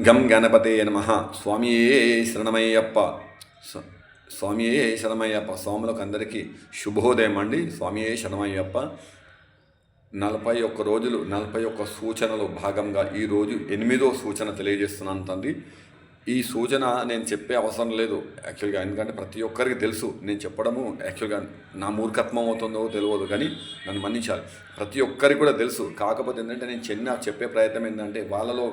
గం గణపతే నమః. స్వామియే శరణమయ్యప్ప. స్వామియే శరణమయ్యప్ప. స్వాములకు అందరికీ శుభోదయం అండి. స్వామియే శరణమయ్యప్ప. 41 రోజులు 41 సూచనలు భాగంగా ఈరోజు 8వ సూచన తెలియజేస్తున్నాను తండ్రి. ఈ సూచన నేను చెప్పే అవసరం లేదు యాక్చువల్గా, ఎందుకంటే ప్రతి ఒక్కరికి తెలుసు. నేను చెప్పడము యాక్చువల్గా నా మూర్ఖత్వం అవుతుందో తెలియదు, కానీ నన్ను మన్నించాలి. ప్రతి ఒక్కరికి కూడా తెలుసు. కాకపోతే ఏంటంటే నేను చెప్పే ప్రయత్నం ఏంటంటే వాళ్ళలో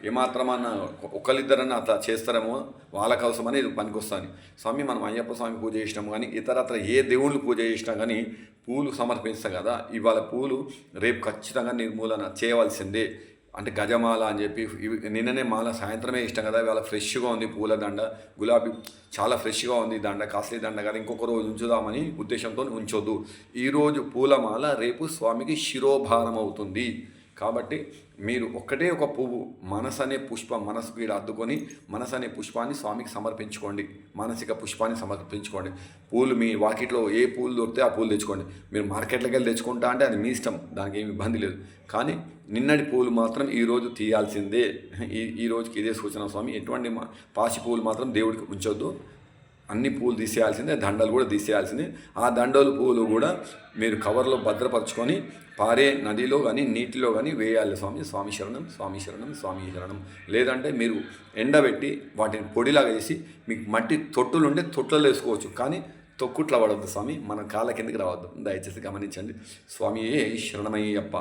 ఏమాత్రమన్నా ఒకరిద్దరన్నా అట్లా చేస్తారేమో వాళ్ళ కోసమని ఇది పనికొస్తాను. స్వామి, మనం అయ్యప్ప స్వామి పూజ చేసినాము కానీ ఇతరత్ర ఏ దేవుళ్ళు పూజ చేసినా కానీ పూలు సమర్పిస్తాం కదా. ఇవాళ పూలు రేపు ఖచ్చితంగా నిర్మూలన చేయవలసిందే. అంటే గజమాల అని చెప్పి నిన్ననే మాల సాయంత్రమే ఇష్టం కదా. ఇవాళ ఫ్రెష్గా ఉంది పూల దండ, గులాబీ చాలా ఫ్రెష్గా ఉంది దండ, కాస్ట్లీ దండ కదా, ఇంకొక రోజు ఉంచుదామని ఉద్దేశంతో ఉంచొద్దు. ఈరోజు పూలమాల రేపు స్వామికి శిరోభారం అవుతుంది. కాబట్టి మీరు ఒక్కటే ఒక పువ్వు మనసు అనే పుష్పం మనసుకు ఇక్కడ అద్దుకొని మనసు అనే పుష్పాన్ని స్వామికి సమర్పించుకోండి. మానసిక పుష్పాన్ని సమర్పించుకోండి. పూలు మీ వాకిట్లో ఏ పూలు దొరికితే ఆ పూలు తెచ్చుకోండి. మీరు మార్కెట్లోకి వెళ్ళి తెచ్చుకుంటా అంటే అది మీ ఇష్టం, దానికి ఏమి ఇబ్బంది లేదు. కానీ నిన్నటి పూలు మాత్రం ఈరోజు తీయాల్సిందే. ఈ రోజుకి ఇదే సూచన స్వామి. ఎటువంటి పాచి పూలు మాత్రం దేవుడికి ఉంచొద్దు. అన్ని పూలు తీసేయాల్సిందే, దండలు కూడా తీసేయాల్సిందే. ఆ దండలు పూలు కూడా మీరు కవర్లో భద్రపరచుకొని పారే నదిలో కానీ నీటిలో కానీ వేయాలి. స్వామి శరణం, స్వామి శరణం, స్వామి శరణం. లేదంటే మీరు ఎండబెట్టి వాటిని పొడిలాగా వేసి మీకు మట్టి తొట్టులు ఉంటే తొట్టులు వేసుకోవచ్చు, కానీ తొక్కుట్ల పడవద్దు స్వామి. మన కాళ్ళ కిందకి రావద్దు. దయచేసి గమనించండి. స్వామియే శరణమయ్యప్ప.